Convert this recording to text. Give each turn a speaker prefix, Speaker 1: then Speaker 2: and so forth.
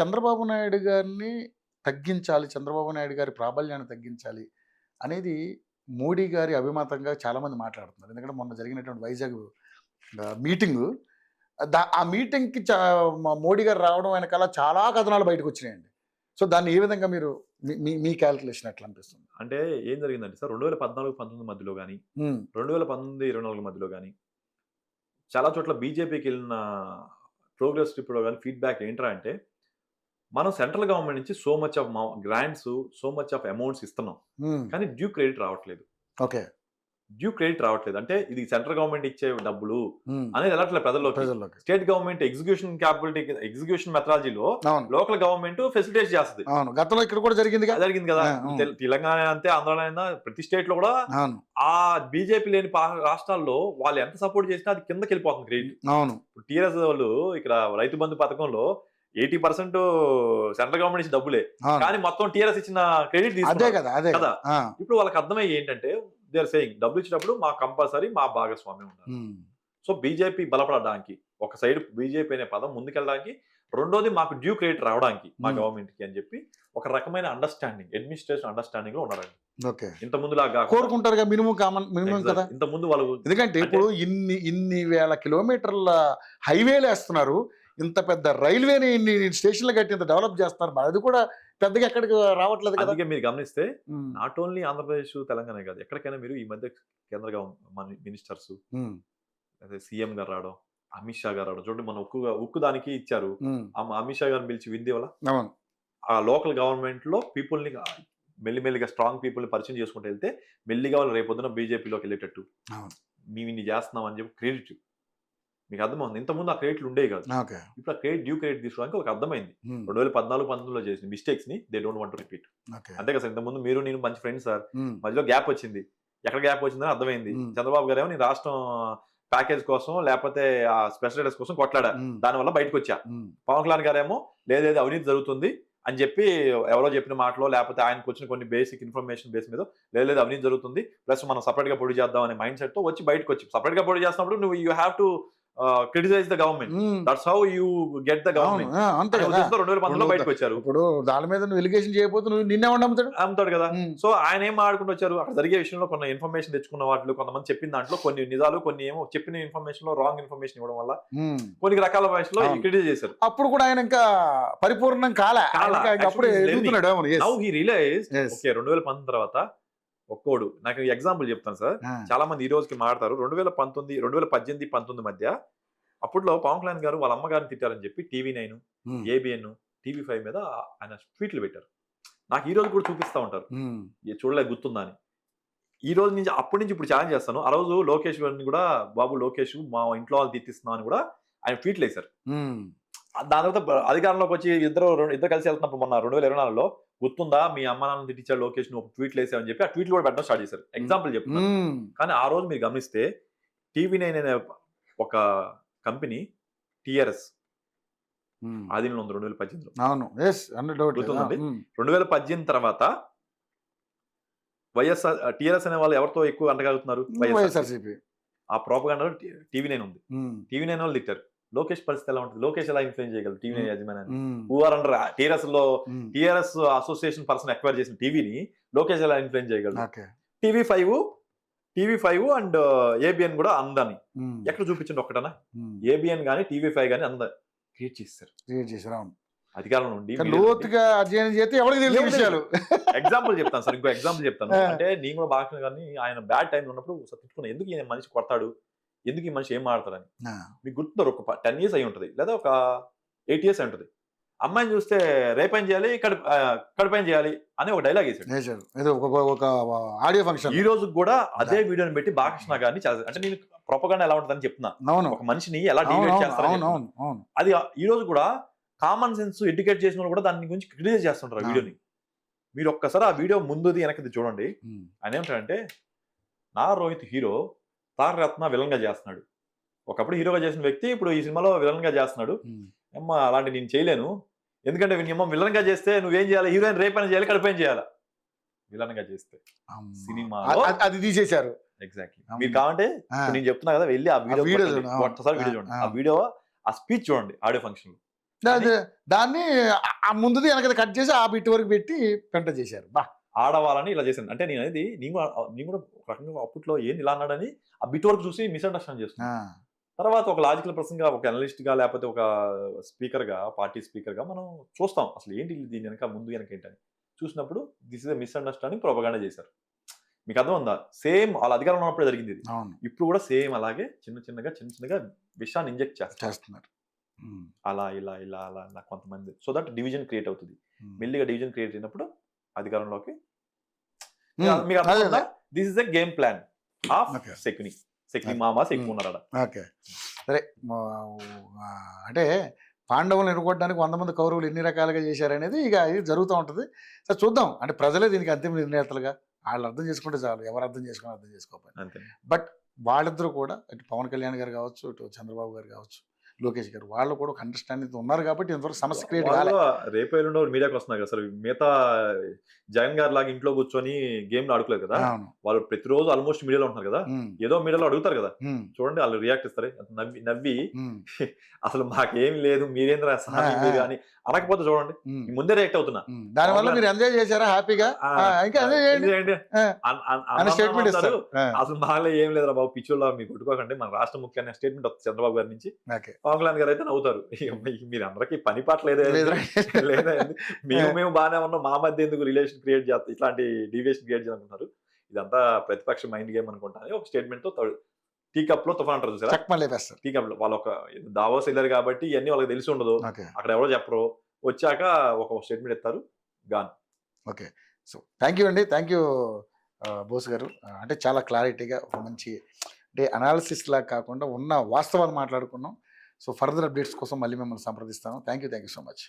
Speaker 1: చంద్రబాబు నాయుడు గారిని తగ్గించాలి, చంద్రబాబు నాయుడు గారి ప్రాబల్యాన్ని తగ్గించాలి అనేది మోడీ గారి అభిమతంగా చాలామంది మాట్లాడుతున్నారు. ఎందుకంటే మొన్న జరిగినటువంటి వైజాగ్ మీటింగు ఆ మీటింగ్‌కి మోడీ గారు రావడం వెనకాల చాలా కథనాలు బయటకొచ్చినాయండి. సో, దాన్ని ఏ విధంగా మీరు మీ మీ మీ కాలిక్యులేషన్ ఎట్లా అనిపిస్తుంది?
Speaker 2: అంటే ఏం జరిగిందంటే సార్ 2014, 19 మధ్యలో గాని,
Speaker 1: హ్మ్.
Speaker 2: 2019, 24 మధ్యలో గాని, చాలా చోట్ల బీజేపీకెళ్ళిన ప్రోగ్రెస్ రిపోర్ట్‌లో గాని ఫీడ్‌బ్యాక్ ఏంట్రా అంటే, మనం సెంట్రల్ గవర్నమెంట్ నుంచి so much of grants, so much of amounts ఇస్తున్నాం.
Speaker 1: హ్మ్.
Speaker 2: కానీ డ్యూ క్రెడిట్ రావట్లేదు.
Speaker 1: ఓకే.
Speaker 2: డ్యూ క్రెడిట్ రావట్లేదు. అంటే ఇది సెంట్రల్ గవర్నమెంట్ ఇచ్చే డబ్బులు
Speaker 1: హ్మ్.
Speaker 2: అనేది వెళ్ళట్లేదు ప్రజల్లోకి.
Speaker 1: ప్రజల్లోకి.
Speaker 2: స్టేట్ గవర్నమెంట్ ఎగ్జిక్యూషన్ మెథడాలజీలో
Speaker 1: అవును.
Speaker 2: లోకల్ గవర్నమెంట్ ఫెసిలిటేట్ చేస్తది.
Speaker 1: అవును. గతంలో ఇక్కడ కూడా జరిగిందిగా.
Speaker 2: జరిగింది కదా. తెలంగాణ అంతే, ఆంధ్రాలో అయినా ప్రతి స్టేట్ లో కూడా
Speaker 1: అవును.
Speaker 2: ఆ బీజేపీ లేని రాష్ట్రాల్లో వాళ్ళు ఎంత సపోర్ట్ చేసినా అది కిందకి వెళ్ళిపోతుంది క్రెడిట్.
Speaker 1: అవును.
Speaker 2: టీఆర్ఎస్ వాళ్ళు ఇక్కడ రైతు బంధు పథకంలో 80% సెంట్రల్ గవర్నమెంట్ ఇచ్చిన డబ్బులే.
Speaker 1: అవును.
Speaker 2: కానీ మొత్తం టీఆర్ఎస్ ఇచ్చిన క్రెడిట్
Speaker 1: అదే
Speaker 2: తీసుకున్నారు
Speaker 1: కదా. అదే
Speaker 2: కదా.
Speaker 1: ఆ!
Speaker 2: ఇప్పుడు వాళ్ళకి అర్థమయ్యి ఏంటంటే దే ఆర్ సేయింగ్ డబ్బులు ఇచ్చినప్పుడు మా కంపల్సరీ మా భాగస్వామ్యం ఉండాలి.
Speaker 1: హ్మ్.
Speaker 2: సో బీజేపీ బలపడడానికి ఒక సైడ్ బీజేపీ అనే పదం ముందుకెళ్ళడానికి, రెండోది మాకు డ్యూ క్రెడిట్ రావడానికి మా గవర్నమెంట్ కి అని చెప్పి ఒక రకమైన అండర్స్టాండింగ్, అడ్మినిస్ట్రేషన్ అండర్స్టాండింగ్ లో ఉన్నారండి.
Speaker 1: ఓకే.
Speaker 2: ఇంత ముందులాగా
Speaker 1: కోరుకుంటారుగా మినిమం కదా.
Speaker 2: ఇంత ముందు వాళ్ళు
Speaker 1: ఎందుకంటే ఇప్పుడు ఇన్ని వేల కిలోమీటర్ల హైవేలు వేస్తున్నారు, ఇంత పెద్ద రైల్వేని ఇన్ని స్టేషన్లు కట్టి ఇంత డెవలప్ చేస్తున్నారు, మరి అది కూడా పెద్దగా ఎక్కడికి రావట్లేదు కదా.
Speaker 2: అందుకే మీరు గమనిస్తే నాట్ ఓన్లీ ఆంధ్రప్రదేశ్, తెలంగాణ కాదు, ఎక్కడికైనా మీరు ఈ మధ్య కేంద్ర మినిస్టర్స్ అదే సీఎం గారు రావడం, అమిత్ షా గారు రావడం చూడండి. మన ఉక్కు దానికి ఇచ్చారు. అమిత్ షా గారిని పిలిచి వింది వల్ల ఆ లోకల్ గవర్నమెంట్ లో పీపుల్ ని మెల్లిమెల్లిగా స్ట్రాంగ్ పీపుల్ ని పరిచయం చేసుకుంటూ వెళ్తే మెల్లిగా వాళ్ళు రేపొద్దున బీజేపీలోకి వెళ్ళేటట్టు మేము ఇన్ని చేస్తున్నాం అని చెప్పి క్రెడిట్ మీకు అర్థమవుతుంది. ఇంతకుముందు ఆ క్రెడిట్లు ఉండేవి కాదు. ఇప్పుడు ఆ క్రెడిట్ డ్యూ క్రెడిట్ తీసుకోవడానికి వాళ్ళకి అర్థమైంది. 2014, 19లో చేసిన మిస్టేక్స్ ని they don't want to repeat. అంతే కదా సార్. ఇంతకుముందు మీరు నేను మంచి ఫ్రెండ్స్ సార్, మధ్యలో గ్యాప్ వచ్చింది. ఎక్కడ గ్యాప్ వచ్చిందని అర్థమైంది. చంద్రబాబు గారు ఏమో నేను రాష్ట్రం ప్యాకేజ్ కోసం లేకపోతే ఆ స్పెషల్ స్టేటస్ కోసం కొట్లాడా, దానివల్ల బయటకు వచ్చా. పవన్ కళ్యాణ్ గారేమో లేదేది అవినీతి జరుగుతుంది అని చెప్పి ఎవరో చెప్పిన మాటలో లేకపోతే ఆయనకు వచ్చిన కొన్ని బేసిక్ ఇన్ఫర్మేషన్ బేస్ మీద లేదు అవినీతి జరుగుతుంది, ప్లస్ మనం సపరేట్ గా పొడి చేద్దాం అనే మైండ్ సెట్ తో వచ్చి బయటకు వచ్చి సపరేట్ గా పొడి చేస్తున్నప్పుడు నువ్వు you have to criticise the government. That's how you get the government. 2010లో బయటకు వచ్చారు.
Speaker 1: ఇప్పుడు దాని మీద నువ్వు ఎలిగేషన్ చేయకపోతే నువ్వు నిన్నే
Speaker 2: అమ్ముతాడు కదా. సో ఆయన ఏం ఆడుకుంటూ వచ్చారు, అక్కడ జరిగే విషయంలో కొన్ని ఇన్ఫర్మేషన్ తెచ్చుకున్న వాటిలో కొంతమంది చెప్పిన దాంట్లో కొన్ని నిజాలు, కొన్ని ఏమో చెప్పిన ఇన్ఫర్మేషన్ లో రాంగ్ ఇన్ఫర్మేషన్ ఇవ్వడం వల్ల కొన్ని రకాల వయసులో క్రిటిసైజ్ చేశారు.
Speaker 1: అప్పుడు కూడా ఆయన ఇంకా పరిపూర్ణం కాలే.
Speaker 2: నౌ హి రియలైజ్ ఓకే 2010 తర్వాత ఒక్కోడు నాకు ఎగ్జాంపుల్ చెప్తాను సార్. చాలా మంది ఈ రోజుకి మాట్లాడతారు 2018, 19 మధ్య అప్పట్లో పవన్ కళ్యాణ్ గారు వాళ్ళ అమ్మగారిని తిట్టారని చెప్పి TV9, ABN, TV5 మీద ఆయన ట్వీట్లు పెట్టారు. నాకు ఈ రోజు కూడా చూపిస్తా ఉంటారు, చూడలే గుర్తుందా అని. ఈ రోజు నుంచి అప్పటి నుంచి ఇప్పుడు ఛాలెంజ్ చేస్తాను. ఆ రోజు లోకేష్ గారిని కూడా బాబు లోకేష్ మా ఇంట్లో వాళ్ళు తిట్టిస్తున్నా అని కూడా ఆయన ట్వీట్లు వేశారు. దాని తర్వాత అధికారంలోకి వచ్చి ఇద్దరు కలిసి వెళ్తున్నప్పుడు మొన్న 2024లో గుర్తుందా మీ అమ్మ నాన్న తిట్టించాడు లోకేష్ నువ్వు ట్వీట్లు వేసావని చెప్పి ఆ ట్వీట్లు కూడా పెట్టడం స్టార్ట్ చేశారు. ఎగ్జాంపుల్ చెప్తున్నాను. కానీ ఆ రోజు మీరు గమనిస్తే TV9 అనే ఒక కంపెనీ TRS ఆధీనంలో ఉంది 2018లో. గుర్తుందండి. 2018 తర్వాత వైఎస్ఆర్ TRS అనే వాళ్ళు ఎవరితో ఎక్కువ అంటగలుగుతున్నారు? వైఎస్ఆర్సీపీ. ఆ ప్రోపగండాలో TV9 ఉంది. TV9 వాళ్ళు తిట్టారు. లోకేష్ పరిస్థితి ఎలా ఉంటుంది? లోకేష్ ఎలా ఇన్ఫ్లుయెన్స్ చేయగలరు TV9 యాజమాన్యాన్ని? Who are under TRS association person acquire చేసిన టీవీని లోకేష్ ఎలా ఇన్ఫ్లుయెన్స్ చేయగలరు? TV5 అండ్ ABN కూడా అందని ఎక్కడ చూపించండి ఒక్కటనా? ABN గానీ TV5 గానీ అంద క్రియేట్ చేశారు అధికారంలో ఉండి. ఎగ్జాంపుల్ చెప్తాను సార్, ఇంకో ఎగ్జాంపుల్ చెప్తాను. అంటే నేను కూడా బాగా కానీ ఆయన బ్యాడ్ టైం ఉన్నప్పుడు తిట్టుకున్నా, ఎందుకు ఈయన మనిషి కొడతాడు, ఎందుకు ఈ మనిషి ఏం మాడతాడని. మీకు గుర్తున్నారు ఒక 10 years అయి ఉంటుంది లేదా ఒక 8 years అయి ఉంటుంది. అమ్మాయిని చూస్తే రేపైన చేయాలి కడుపైన చేయాలి అని ఒక డైలాగ్ వేసాడు.
Speaker 1: Audio function.
Speaker 2: ఈ రోజు కూడా అదే వీడియోని పెట్టి బాలకృష్ణ గారిని అంటే నేను ప్రొపగండా ఎలా ఉంటుందని చెప్తున్నా, ఒక మనిషిని ఎలా డివైడ్ చేస్తారని. అది ఈ రోజు కూడా కామన్ సెన్స్ ఎడ్యుకేట్ చేసిన వాళ్ళు కూడా దాని గురించి క్రిటిసైజ్ చేస్తుంటారు. వీడియోని మీరు ఒక్కసారి ఆ వీడియో ముందుది వెనకది చూడండి. ఆయన ఏమంటాడంటే నారా రోహిత్ హీరో, తారకరత్న విలన్ గా చేస్తున్నాడు. ఒకప్పుడు హీరోగా చేసిన వ్యక్తి ఇప్పుడు ఈ సినిమాలో విలన్ గా చేస్తున్నాడు. అమ్మ అలాంటి నేను చేయలేను, ఎందుకంటే విలన్ గా చేస్తే నువ్వేం చేయాలి, హీరోయిన్ రేపైన చేయాలి కడుపైన చేయాలి. విలన్ గా చేస్తే సినిమాలో
Speaker 1: అది తీసేశారు.
Speaker 2: ఎగ్జాక్ట్లీ. మీరు కావాలంటే నేను చెప్తున్నా కదా, వెళ్ళి ఆ వీడియో ఒక్కసారి వీడియో చూడండి. ఆ వీడియో ఆ స్పీచ్ చూడండి ఆడియో ఫంక్షన్ లో.
Speaker 1: దాన్ని ఆ ముందుది వెనకది కట్ చేసి ఆ బిట్ వరకు పెట్టి పెంట చేశారు.
Speaker 2: ఆడవాళ్ళని ఇలా చేశాను. అంటే నేను అనేది నేను కూడా ఒక రకంగా అప్పట్లో ఏంది ఇలా అన్నాడని ఆ బిట్ వరకు చూసి మిస్‌అండర్‌స్టాండ్ చేస్తున్నాను. తర్వాత ఒక లాజికల్ పర్సన్‌గా, ఒక అనలిస్ట్‌గా లేకపోతే ఒక స్పీకర్‌గా, పార్టీ స్పీకర్‌గా మనం చూస్తాం. అసలు ఏంటి దీని వెనక ముందు వెనక ఏంటని. చూసినప్పుడు this is a misunderstanding propaganda చేశారు. మీకు అర్థమైందా? సేమ్ వాళ్ళ అధికారంలో ఉన్నప్పుడే జరిగింది ఇది.
Speaker 1: అవును.
Speaker 2: ఇప్పుడు కూడా సేమ్ అలాగే చిన్న చిన్నగా విషయాన్ని ఇంజెక్ట్ చేస్తున్నారు. అలా ఇలా కొంతమంది. సో దట్ డివిజన్ క్రియేట్ అవుతుంది. మెల్లిగా డివిజన్ క్రియేట్ అయినప్పుడు అధికారంలోకి మీకు అర్థమవుతుందా? This is a game plan of Shakuni. Shakuni మామ శకుని ఉన్నారట.
Speaker 1: ఓకే. సరే అంటే పాండవులను ఎన్నుకోవడానికి 100 మంది కౌరవులు ఎన్ని రకాలుగా చేశారనేది ఇక ఇది జరుగుతూ ఉంటుంది. సరే చూద్దాం. అంటే ప్రజలే దీనికి అంతిమ నిర్ణేతలుగా వాళ్ళు అర్థం చేసుకుంటే చాలు. ఎవరు అర్థం చేసుకుని అర్థం చేసుకోవాలి.
Speaker 2: అంతే.
Speaker 1: బట్ వాళ్ళిద్దరూ కూడా ఇటు పవన్ కళ్యాణ్ గారు కావచ్చు, ఇటు చంద్రబాబు గారు కావచ్చు, లోకేష్ గారు వాళ్ళు కూడా ఒక అండర్స్టాండింగ్ ఉన్నారు కాబట్టి ఇంతవరకు సమస్య క్రియేట్ కాలే.
Speaker 2: రేపు ఎల్లుండో మీడియాకి వస్తున్నారు కదా సార్. మిగతా జగన్ గారు లాగా ఇంట్లో కూర్చొని గేమ్లు ఆడుకోలేదు కదా. వాళ్ళు ప్రతిరోజు ఆల్మోస్ట్ మీడియాలో ఉంటున్నారు కదా. ఏదో మీడియాలో అడుగుతారు కదా. చూడండి వాళ్ళు రియాక్ట్ ఇస్తారు. నవ్వి అసలు మాకేం లేదు మీరేంద్ర అని అనకపోతే చూడండి ముందే రియాక్ట్ అవుతున్నా.
Speaker 1: దానివల్ల మీరు ఎంజాయ్ చేశారా హ్యాపీగా?
Speaker 2: అసలు మాలో ఏం లేదురా బాబు పిచ్చోళ్ళ మీరు కొట్టుకోకండి, మన రాష్ట్ర ముఖ్య స్టేట్మెంట్ వస్తుంది చంద్రబాబు గారి నుంచి. పవన్ కళ్యాణ్ గారు అయితే నవ్వుతారు. మీరు అందరికీ పని పాట లేదా లేదా మేము బాగానే ఉన్నాం, మా మధ్య ఎందుకు రిలేషన్ క్రియేట్ చేస్తారు, ఇట్లాంటి డీవియేషన్ క్రియేట్ చేయాలనుకుంటున్నారు. ఇదంతా ప్రతిపక్ష మైండ్ గేమ్ అనుకుంటాను. ఒక స్టేట్మెంట్ తో టీ కప్ లో తుఫాన్ అంటారు చూసారా, టీ కప్ లో వాళ్ళు ఒక దావోస్ వెళ్ళారు కాబట్టి ఇవన్నీ వాళ్ళకి తెలిసి ఉండదు. అక్కడ ఎవరో చెప్పరు, వచ్చాక ఒక స్టేట్మెంట్ ఇస్తారు gone.
Speaker 1: Okay. So thank you అండి. థ్యాంక్ యూ బోస్ గారు. అంటే చాలా క్లారిటీగా ఒక మంచి అంటే అనాలిసిస్ లాగా కాకుండా ఉన్న వాస్తవాలు మాట్లాడుకున్నాం. సో ఫర్దర్ అప్డేట్స్ కోసం మళ్ళీ మిమ్మల్ని సంప్రదిస్తాను. Thank you so much.